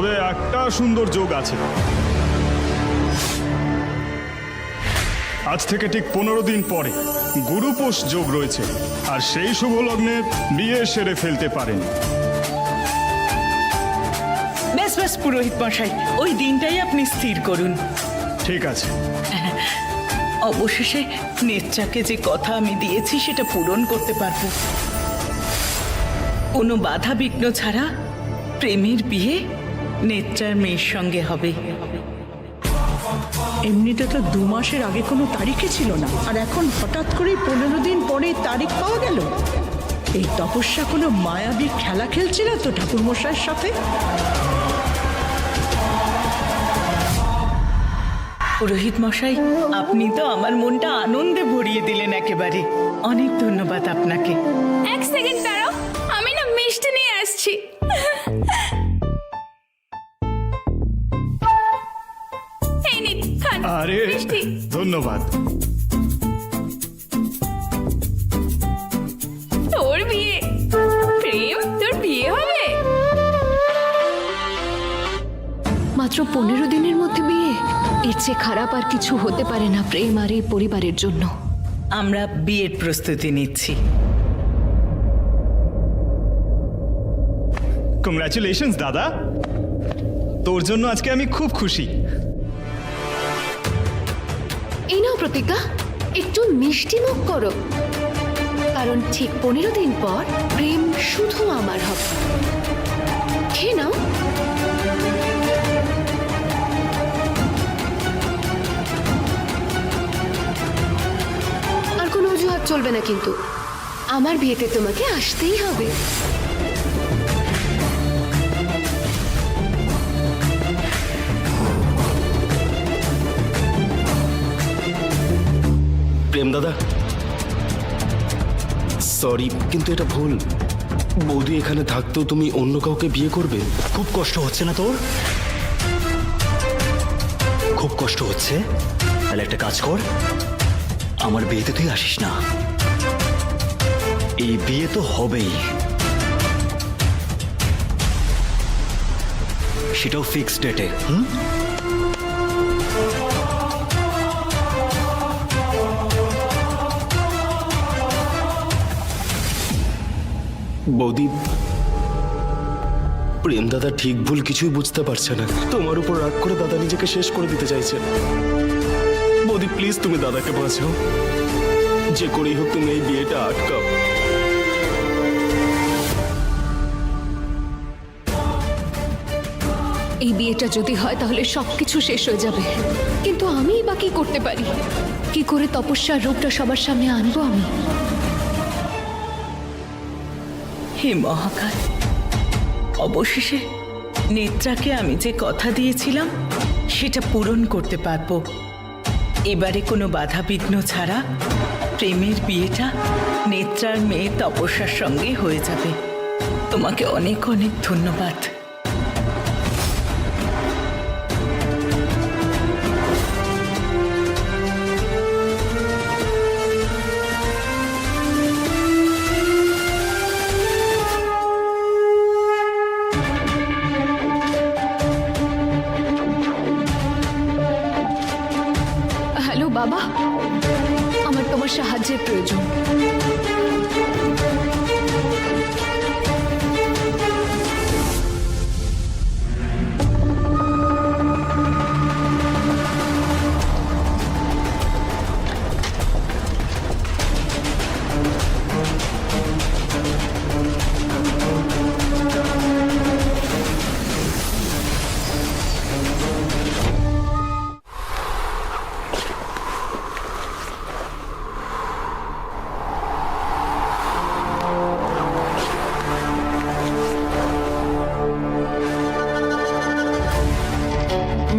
তবে একটা সুন্দর যোগ আছে। আজ থেকে ঠিক 15 দিন পরে গুরুপোষ যোগ রয়েছে, আর সেই শুভ লগ্নে বিয়ে সেরে ফেলতে পারেন। ব্যাস ব্যাস পুরোহিত মশাই, ওই দিনটাই আপনি স্থির করুন। ঠিক আছে। অবশেষে নেত্রাকে যে কথা আমি দিয়েছি সেটা পূরণ করতে পারবো। কোনো বাধা বিঘ্ন ছাড়া প্রেমের বিয়ে নেত্রার মেয়ের সঙ্গে হবে। এমনিতে তো 2 মাসের আগে কোনো তারিখই ছিল না, আর এখন হঠাৎ করে 15 দিন পরে তারিখ পাওয়া গেল। এই তপস্যা কোনো মায়াবী খেলা খেলছিল তো ঠাকুরমশাইয়ের সাথে? পুরোহিত মশাই, আপনি তো আমার মনটা আনন্দে ভরিয়ে দিলেন একেবারে। অনেক ধন্যবাদ আপনাকে। এক সেকেন্ড দাঁড়াও, আমি না মিষ্টি নিয়ে আসছি। এই নিন, খান আরে মিষ্টি। ধন্যবাদ। তোর বিয়ে, প্রেম, তোর বিয়ে হবে? মাত্র 15 দিনের মধ্যে বিয়ে, এর চেয়ে খারাপ আর কিছু হতে পারে না প্রেম আর এই পরিবারের জন্য। আমরা বিয়ের প্রস্তুতি নিচ্ছি। কংগ্রাচুলেশনস দাদা, তোর জন্য আজকে আমি খুব খুশি। এই নাও প্রতিজ্ঞা, একটু মিষ্টি মুখ করো, কারণ ঠিক 15 দিন পর প্রেম শুধু আমার হবে। খেয়ে নাও। আর কোনো অজুহাত চলবে না কিন্তু, আমার বিয়েতে তোমাকে আসতেই হবে। প্রেম দাদা, সরি, কিন্তু এটা ভুল। বৌদি এখানে থাকতেও তুমি অন্য কাউকে বিয়ে করবে? খুব কষ্ট হচ্ছে না তোর? খুব কষ্ট হচ্ছে? তাহলে একটা কাজ কর, আমার বিয়েতে তুই আসিস না। এই বিয়ে তো হবেই, সেটাও ফিক্সড ডেটে। বৌদি, প্রেম দাদা ঠিক ভুল কিছুই বুঝতে পারছে না। তোমার উপর রাগ করে দাদা নিজেকে শেষ করে দিতে চাইছে। বৌদি প্লিজ, তুমি দাদাকে বাঁচাও। যে করেই হোক তুমি এই বিয়েটা আটকাও। এই বিয়েটা যদি হয় তাহলে সবকিছু শেষ হয়ে যাবে, কিন্তু আমিই বা কি করতে পারি? কি করে তপস্যার রূপটা সবার সামনে আনবো আমি? হে মহাকাল, অবশেষে নেত্রাকে আমি যে কথা দিয়েছিলাম সেটা পূরণ করতে পারবো। এবারে কোনো বাধা বিঘ্ন ছাড়া প্রেমের বিয়েটা নেত্রার মেয়ে তপস্যার সঙ্গে হয়ে যাবে। তোমাকে অনেক অনেক ধন্যবাদ। হ্যালো বাবা, আমার তোমার সাহায্যের প্রয়োজন।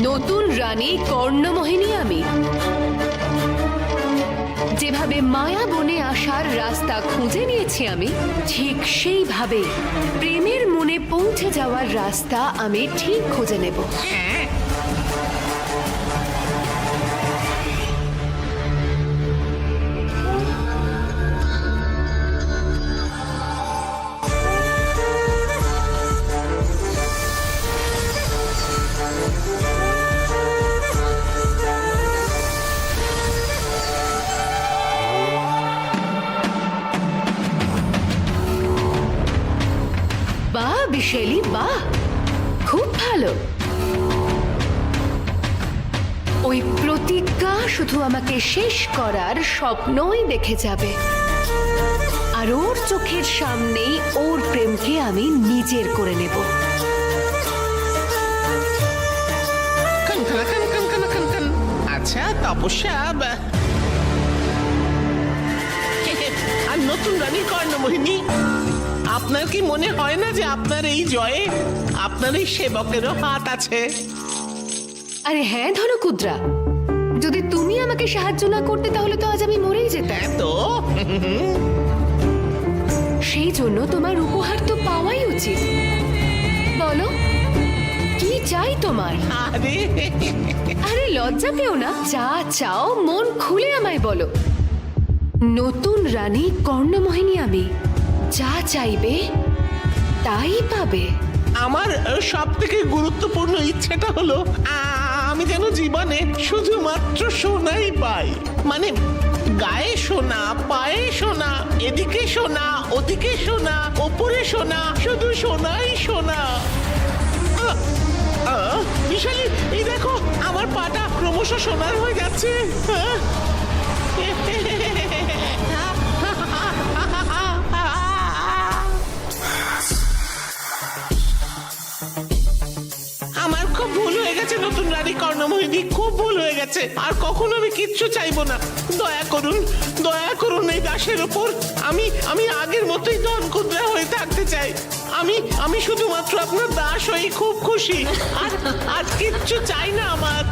নতুন রানী কর্ণমোহিনী আমি। যেভাবে মায়া বনে আসার রাস্তা খুঁজে নিয়েছি আমি, ঠিক সেইভাবে প্রেমের মনে পৌঁছে যাওয়ার রাস্তা আমি ঠিক খুঁজে নেব। বাহ বিশালী বাহ, খুব ভালো। ওই প্রতিজ্ঞা শুধু আমাকে শেষ করার স্বপ্নই দেখে যাবে, আর ওর চোখের সামনেই ওর প্রেমকে আমি নিজের করে নেব। আচ্ছা তপস্যা আর নতুন রানী কর্ণমোহিনী, আপনার কি মনে হয় না যে আপনার এই জয়ে আপনার এই সেবকেরও হাত আছে? আরে হ্যাঁ ধনকুদ্রা, যদি তুমি আমাকে সাহায্য না করতে তাহলে তো আজ আমি মরেই যেতাম। তো সেই জন্য তোমার উপহার তো পাওয়াই উচিত। বলো কি চাই তোমার? আরে আরে লজ্জা পেও না, যা চাও মন খুলে আমায় বলো। নতুন রানী কর্ণমোহিনী আমি, যা চাইবে তাই পাবে। আমার সব থেকে গুরুত্বপূর্ণ ইচ্ছেটা হলো আমি যেন জীবনে শুধুমাত্র সোনাই পাই, মানে গায়ে সোনা, পায়ে সোনা, এদিকে সোনা, ওদিকে সোনা, ওপরে সোনা, শুধু সোনাই সোনা। বিশালী, এই দেখো আমার পাটা ক্রমশ সোনার হয়ে যাচ্ছে। আমার খুব ভুল হয়ে গেছে নতুন রানী কর্ণমোহিনী, খুব ভুল হয়ে গেছে। আর কখনো আমি কিচ্ছু চাইবো না। দয়া করুন, দয়া করুন এই দাসের উপর। আমি আগের মতোই ধনকুদ্রা হয়ে থাকতে চাই। আমি শুধুমাত্র আপনার দাস হয়ে খুব খুশি। আর কিচ্ছু চাই না আমার।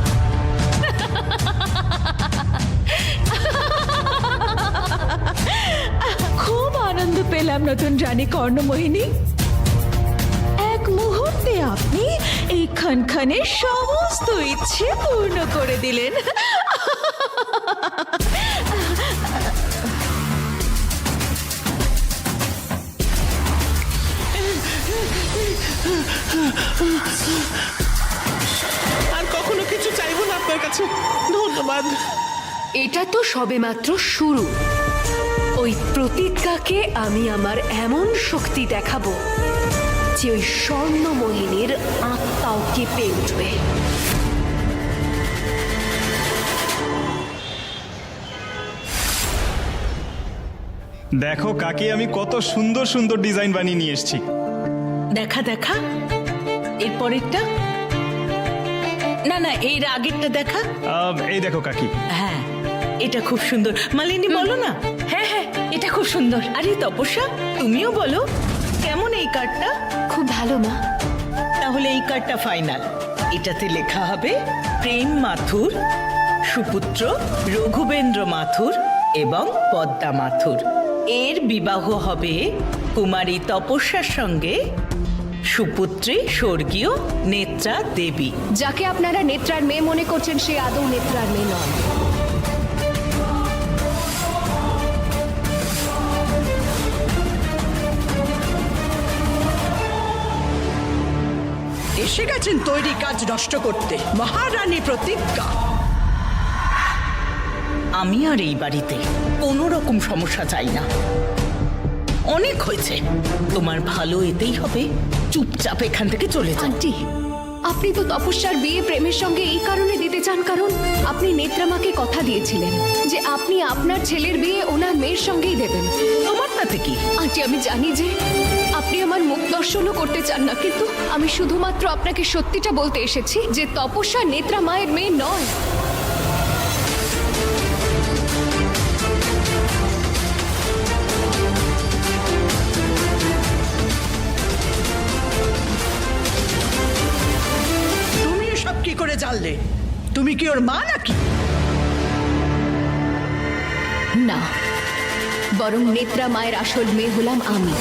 খুব আনন্দ পেলাম নতুন রানী কর্ণমোহিনী। এক মুহূর্তে আপনি এই খানখানের সমস্ত ইচ্ছে পূর্ণ করে দিলেন। আর কখনো কিছু চাইবো না আপনার কাছে। ধন্যবাদ। এটা তো সবেমাত্র শুরু। ওই প্রতিজ্ঞাকে আমি আমার এমন শক্তি দেখাবো যে ওই স্বর্ণমোহিনীর আত্মাও কেঁপে উঠবে। দেখো কাকি, আমি কত সুন্দর সুন্দর ডিজাইন বানিয়ে নিয়ে এসেছি। দেখা দেখা, এরপরেরটা না না, এর আগেরটা দেখা। এই দেখো কাকি। হ্যাঁ, এটা খুব সুন্দর। মালিনী বলো না। হ্যাঁ হ্যাঁ, এটা খুব সুন্দর। আরে তপস্যা, তুমিও বলো কেমন এই কার্ডটা? খুব ভালো মা। তাহলে এই কার্ডটা ফাইনাল। এটাতে লেখা হবে প্রেম মাথুর, সুপুত্র রঘুবেন্দ্র মাথুর এবং পদ্মা মাথুর। এর বিবাহ হবে কুমারী তপস্যার সঙ্গে সুপুত্রী স্বর্গীয় নেত্রা দেবী। যাকে আপনারা নেত্রার মেয়ে মনে করছেন সে আদৌ নেত্রার মেয়ে নন। এসে গেছেন তৈরি কাজ নষ্ট করতে। মহারানী প্রতিজ্ঞা। আমি আর এই বাড়িতে কোনো রকম সমস্যা চাই না। অনেক হয়েছে, তোমার ভালো এতেই হবে। চুপচাপ এখান থেকে চলে যান। আন্টি, আপনি তো তপস্যার বিয়ে প্রেমের সঙ্গে এই কারণে দিতে চান কারণ আপনি নেত্রামাকে কথা দিয়েছিলেন যে আপনি আপনার ছেলের বিয়ে ওনার মেয়ের সঙ্গেই দেবেন। তোমার তাতে কি? আন্টি, আমি জানি যে আপনি আমার মুখ দর্শনও করতে চান না, কিন্তু আমি শুধুমাত্র আপনাকে সত্যিটা বলতে এসেছি যে তপস্যা নেত্রা মায়ের মেয়ে নয়। তুমি এসব কি করে জানলে? তুমি কি ওর মা নাকি? না, বরং নেত্রা মায়ের আসল মেয়ে হলাম আমি।